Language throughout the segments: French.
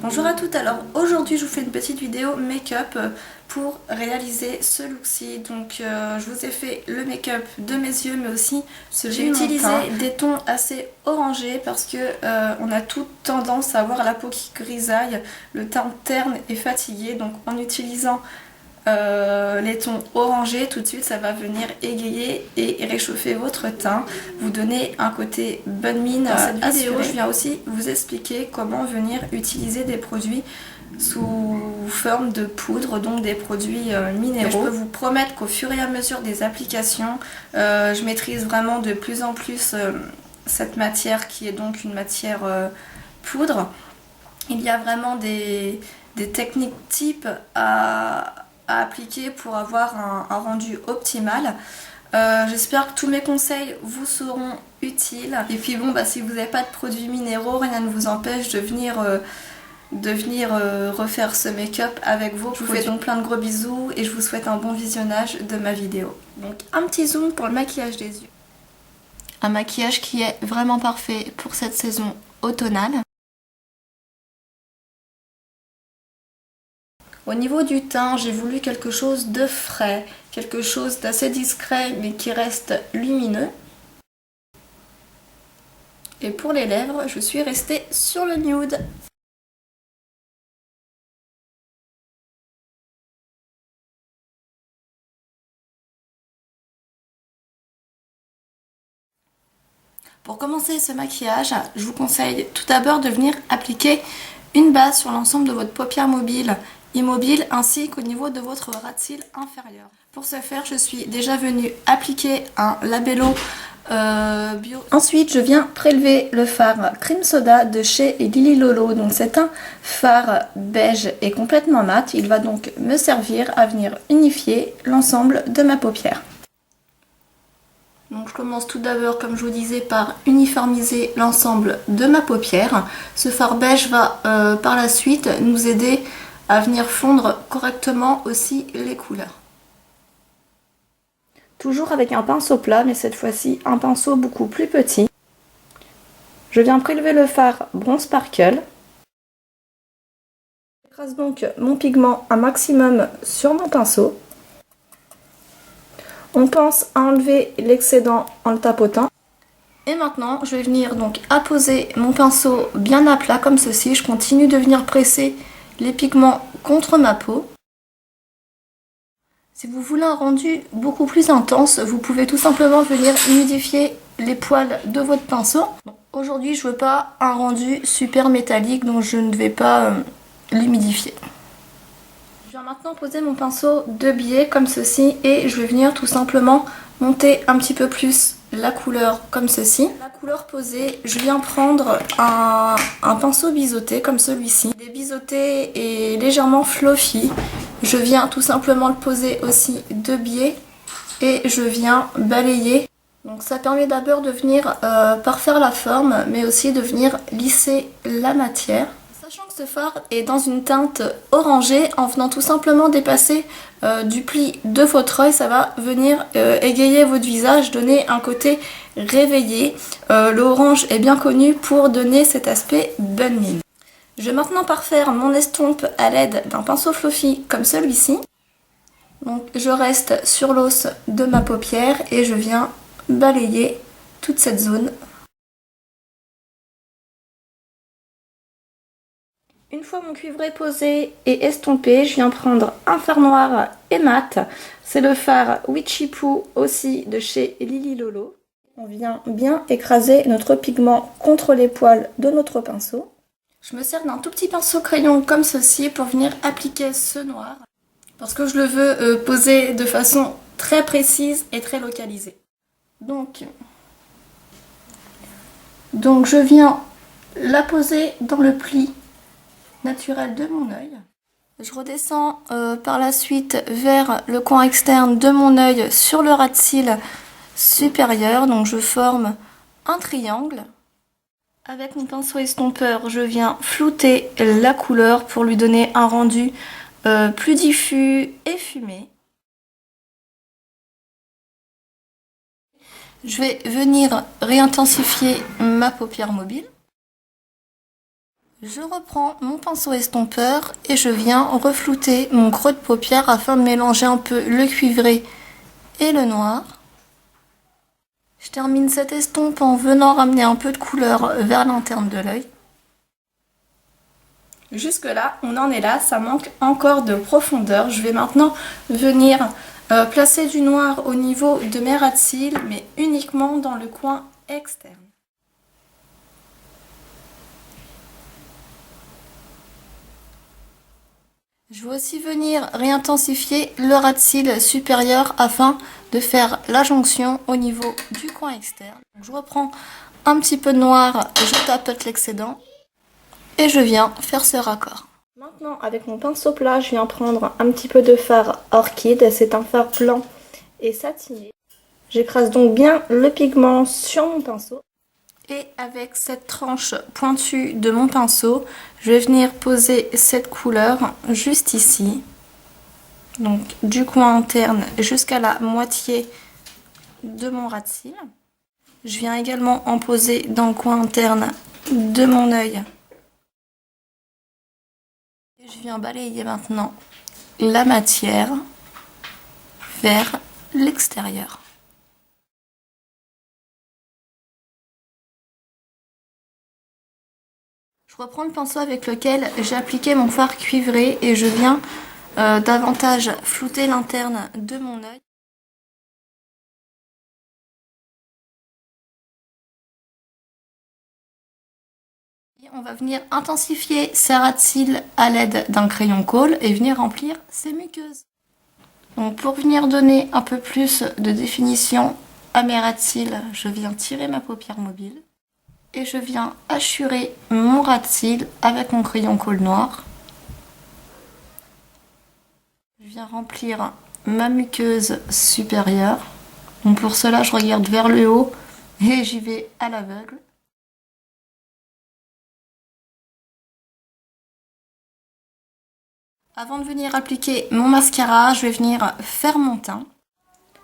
Bonjour à toutes, alors aujourd'hui je vous fais une petite vidéo make-up pour réaliser ce look-ci. Donc je vous ai fait le make-up de mes yeux mais aussi j'ai utilisé des tons assez orangés parce que on a toute tendance à avoir la peau qui grisaille, le teint terne et fatigué. Donc en utilisant les tons orangés, tout de suite ça va venir égayer et réchauffer votre teint, vous donner un côté bonne mine. Dans cette vidéo je viens aussi vous expliquer comment venir utiliser des produits sous forme de poudre, donc des produits minéraux. Et je peux vous promettre qu'au fur et à mesure des applications, je maîtrise vraiment de plus en plus cette matière qui est donc une matière poudre. Il y a vraiment des techniques types à appliquer pour avoir un rendu optimal. J'espère que tous mes conseils vous seront utiles. Et puis bon, si vous n'avez pas de produits minéraux, rien ne vous empêche de venir refaire ce make-up avec vos produits. Je vous fais donc plein de gros bisous et je vous souhaite un bon visionnage de ma vidéo. Donc un petit zoom pour le maquillage des yeux. Un maquillage qui est vraiment parfait pour cette saison automnale. Au niveau du teint, j'ai voulu quelque chose de frais, quelque chose d'assez discret mais qui reste lumineux. Et pour les lèvres, je suis restée sur le nude. Pour commencer ce maquillage, je vous conseille tout d'abord de venir appliquer une base sur l'ensemble de votre paupière mobile, immobile, ainsi qu'au niveau de votre ras de cils inférieur. Pour ce faire, je suis déjà venue appliquer un labello bio. Ensuite, je viens prélever le fard Cream Soda de chez Lily Lolo. Donc c'est un fard beige et complètement mat. Il va donc me servir à venir unifier l'ensemble de ma paupière. Donc je commence tout d'abord, comme je vous disais, par uniformiser l'ensemble de ma paupière. Ce fard beige va par la suite nous aider à venir fondre correctement aussi les couleurs. Toujours avec un pinceau plat, mais cette fois-ci un pinceau beaucoup plus petit. Je viens prélever le fard Bronze Sparkle. J'écrase donc mon pigment un maximum sur mon pinceau. On pense à enlever l'excédent en le tapotant. Et maintenant, je vais venir donc apposer mon pinceau bien à plat comme ceci. Je continue de venir presser les pigments contre ma peau. Si vous voulez un rendu beaucoup plus intense, vous pouvez tout simplement venir humidifier les poils de votre pinceau. Aujourd'hui, je ne veux pas un rendu super métallique, donc je ne vais pas l'humidifier. Je viens maintenant poser mon pinceau de biais comme ceci et je vais venir tout simplement monter un petit peu plus la couleur comme ceci. La couleur posée, je viens prendre un pinceau biseauté comme celui-ci. Des biseautés et légèrement fluffy. Je viens tout simplement le poser aussi de biais et je viens balayer. Donc ça permet d'abord de venir parfaire la forme mais aussi de venir lisser la matière. Sachant que ce fard est dans une teinte orangée, en venant tout simplement dépasser du pli de votre œil, ça va venir égayer votre visage, donner un côté réveillé. L'orange est bien connu pour donner cet aspect bonne mine. Je vais maintenant parfaire mon estompe à l'aide d'un pinceau fluffy comme celui-ci. Donc je reste sur l'os de ma paupière et je viens balayer toute cette zone. Une fois mon cuivré posé et estompé, je viens prendre un fard noir et mat. C'est le fard Witchy Poo aussi de chez Lily Lolo. On vient bien écraser notre pigment contre les poils de notre pinceau. Je me sers d'un tout petit pinceau crayon comme ceci pour venir appliquer ce noir. Parce que je le veux poser de façon très précise et très localisée. Donc je viens la poser dans le pli naturel de mon œil. Je redescends par la suite vers le coin externe de mon œil sur le ras de cils supérieur. Donc je forme un triangle. Avec mon pinceau estompeur, je viens flouter la couleur pour lui donner un rendu plus diffus et fumé. Je vais venir réintensifier ma paupière mobile. Je reprends mon pinceau estompeur et je viens reflouter mon creux de paupière afin de mélanger un peu le cuivré et le noir. Je termine cette estompe en venant ramener un peu de couleur vers l'interne de l'œil. Jusque là, on en est là, ça manque encore de profondeur. Je vais maintenant venir placer du noir au niveau de mes ras de cils, mais uniquement dans le coin externe. Je vais aussi venir réintensifier le ras de cils supérieur afin de faire la jonction au niveau du coin externe. Je reprends un petit peu de noir, je tapote l'excédent et je viens faire ce raccord. Maintenant, avec mon pinceau plat, je viens prendre un petit peu de fard orchide. C'est un fard blanc et satiné. J'écrase donc bien le pigment sur mon pinceau. Et avec cette tranche pointue de mon pinceau, je vais venir poser cette couleur juste ici. Donc du coin interne jusqu'à la moitié de mon ras de cils. Je viens également en poser dans le coin interne de mon œil. Et je viens balayer maintenant la matière vers l'extérieur. Je reprends le pinceau avec lequel j'ai appliqué mon fard cuivré et je viens davantage flouter l'interne de mon œil. Et on va venir intensifier ces ras de cils à l'aide d'un crayon colle et venir remplir ces muqueuses. Donc pour venir donner un peu plus de définition à mes ras de cils, je viens tirer ma paupière mobile. Et je viens hachurer mon ras de cils avec mon crayon colle noir. Je viens remplir ma muqueuse supérieure. Donc pour cela, je regarde vers le haut et j'y vais à l'aveugle. Avant de venir appliquer mon mascara, je vais venir faire mon teint.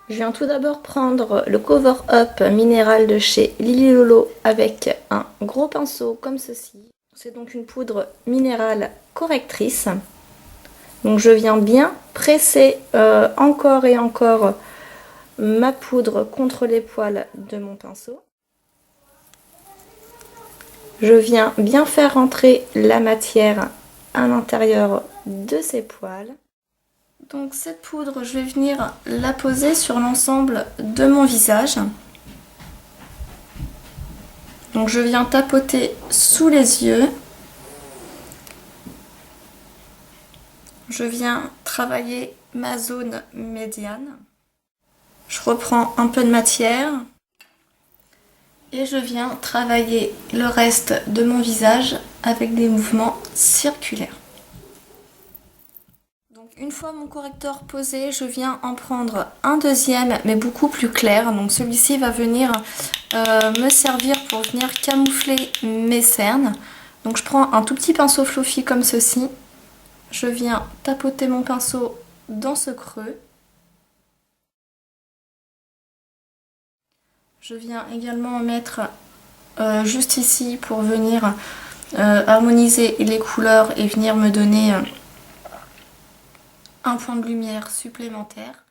Je viens tout d'abord prendre le Cover Up minéral de chez Lily Lolo avec un gros pinceau comme ceci. C'est donc une poudre minérale correctrice. Donc je viens bien presser encore et encore ma poudre contre les poils de mon pinceau. Je viens bien faire rentrer la matière à l'intérieur de ces poils. Donc cette poudre, je vais venir la poser sur l'ensemble de mon visage. Donc je viens tapoter sous les yeux. Je viens travailler ma zone médiane. Je reprends un peu de matière. Et je viens travailler le reste de mon visage avec des mouvements circulaires. Une fois mon correcteur posé, je viens en prendre un deuxième, mais beaucoup plus clair. Donc celui-ci va venir me servir pour venir camoufler mes cernes. Donc je prends un tout petit pinceau fluffy comme ceci. Je viens tapoter mon pinceau dans ce creux. Je viens également en mettre juste ici pour venir harmoniser les couleurs et venir me donner un point de lumière supplémentaire.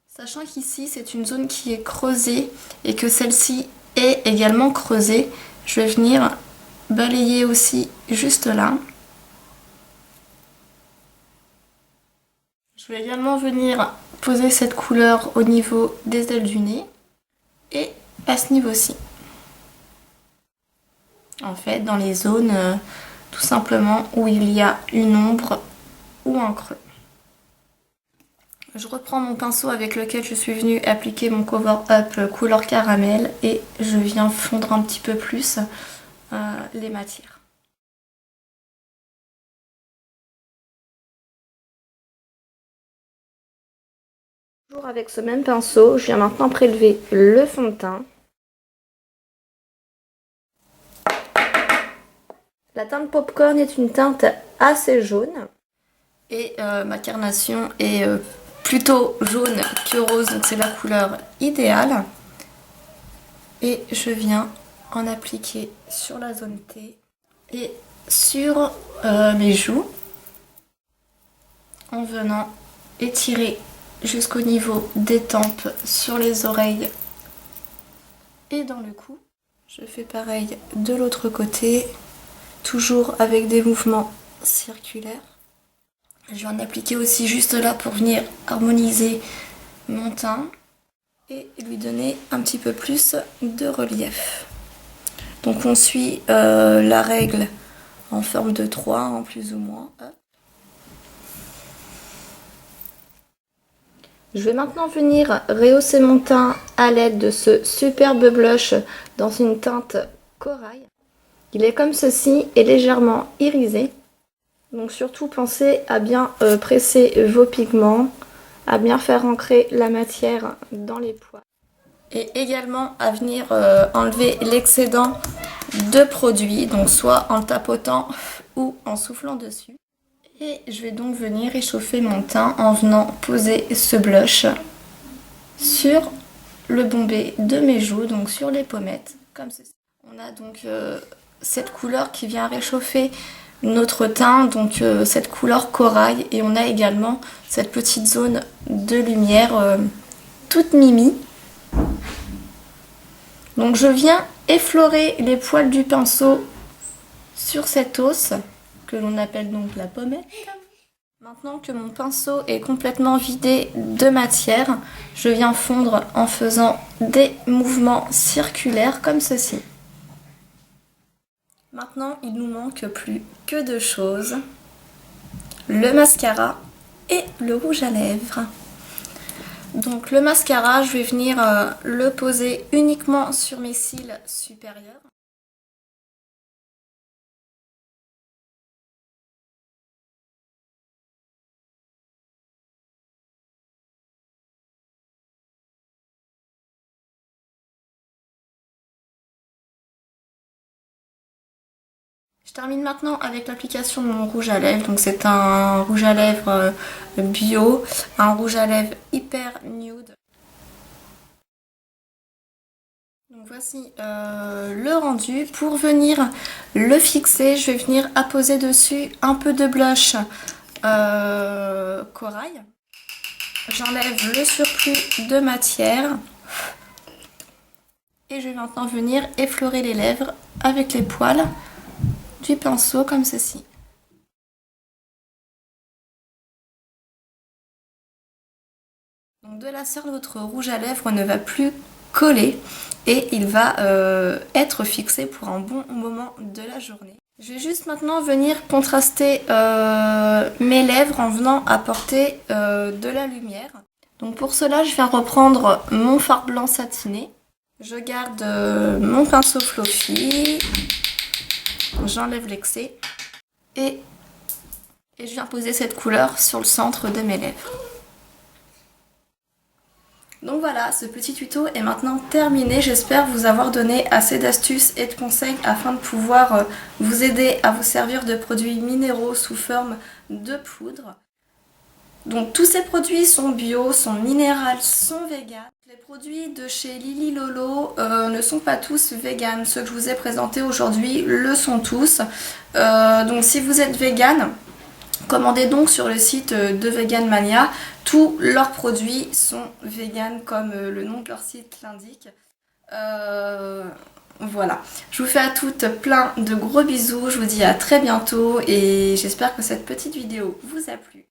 Sachant qu'ici c'est une zone qui est creusée et que celle-ci est également creusée, je vais venir balayer aussi juste là. Je vais également venir poser cette couleur au niveau des ailes du nez et à ce niveau-ci. En fait, dans les zones tout simplement où il y a une ombre ou un creux. Je reprends mon pinceau avec lequel je suis venue appliquer mon Cover Up couleur caramel et je viens fondre un petit peu plus les matières. Toujours avec ce même pinceau, je viens maintenant prélever le fond de teint. La teinte Popcorn est une teinte assez jaune et ma carnation est plutôt jaune que rose, donc c'est la couleur idéale. Et je viens en appliquer sur la zone T et sur mes joues en venant étirer jusqu'au niveau des tempes sur les oreilles et dans le cou. Je fais pareil de l'autre côté, toujours avec des mouvements circulaires. Je vais en appliquer aussi juste là pour venir harmoniser mon teint et lui donner un petit peu plus de relief. Donc on suit la règle en forme de 3 en plus ou moins. Hop. Je vais maintenant venir rehausser mon teint à l'aide de ce superbe blush dans une teinte corail. Il est comme ceci et légèrement irisé. Donc surtout pensez à bien presser vos pigments, à bien faire ancrer la matière dans les poils. Et également à venir enlever l'excédent de produits, donc soit en tapotant ou en soufflant dessus. Et je vais donc venir réchauffer mon teint en venant poser ce blush sur le bombé de mes joues, donc sur les pommettes, comme ceci. On a donc cette couleur qui vient réchauffer notre teint, donc cette couleur corail, et on a également cette petite zone de lumière toute mimi. Donc je viens effleurer les poils du pinceau sur cette hausse que l'on appelle donc la pommette. Maintenant que mon pinceau est complètement vidé de matière, je viens fondre en faisant des mouvements circulaires comme ceci. Maintenant, il nous manque plus que 2 choses, le mascara et le rouge à lèvres. Donc le mascara, je vais venir le poser uniquement sur mes cils supérieurs. Je termine maintenant avec l'application de mon rouge à lèvres. Donc c'est un rouge à lèvres bio, un rouge à lèvres hyper nude. Donc voici le rendu. Pour venir le fixer, je vais venir apposer dessus un peu de blush corail. J'enlève le surplus de matière. Et je vais maintenant venir effleurer les lèvres avec les poils du pinceau comme ceci. Donc de la sorte, votre rouge à lèvres ne va plus coller et il va être fixé pour un bon moment de la journée. Je vais juste maintenant venir contraster mes lèvres en venant apporter de la lumière. Donc pour cela, je viens reprendre mon fard blanc satiné. Je garde mon pinceau fluffy. J'enlève l'excès et je viens poser cette couleur sur le centre de mes lèvres. Donc voilà, ce petit tuto est maintenant terminé. J'espère vous avoir donné assez d'astuces et de conseils afin de pouvoir vous aider à vous servir de produits minéraux sous forme de poudre. Donc tous ces produits sont bio, sont minéraux, sont véganes. Les produits de chez Lily Lolo ne sont pas tous véganes. Ceux que je vous ai présentés aujourd'hui le sont tous. Donc si vous êtes végane, commandez donc sur le site de Vegan Mania. Tous leurs produits sont véganes comme le nom de leur site l'indique. Voilà, je vous fais à toutes plein de gros bisous. Je vous dis à très bientôt et j'espère que cette petite vidéo vous a plu.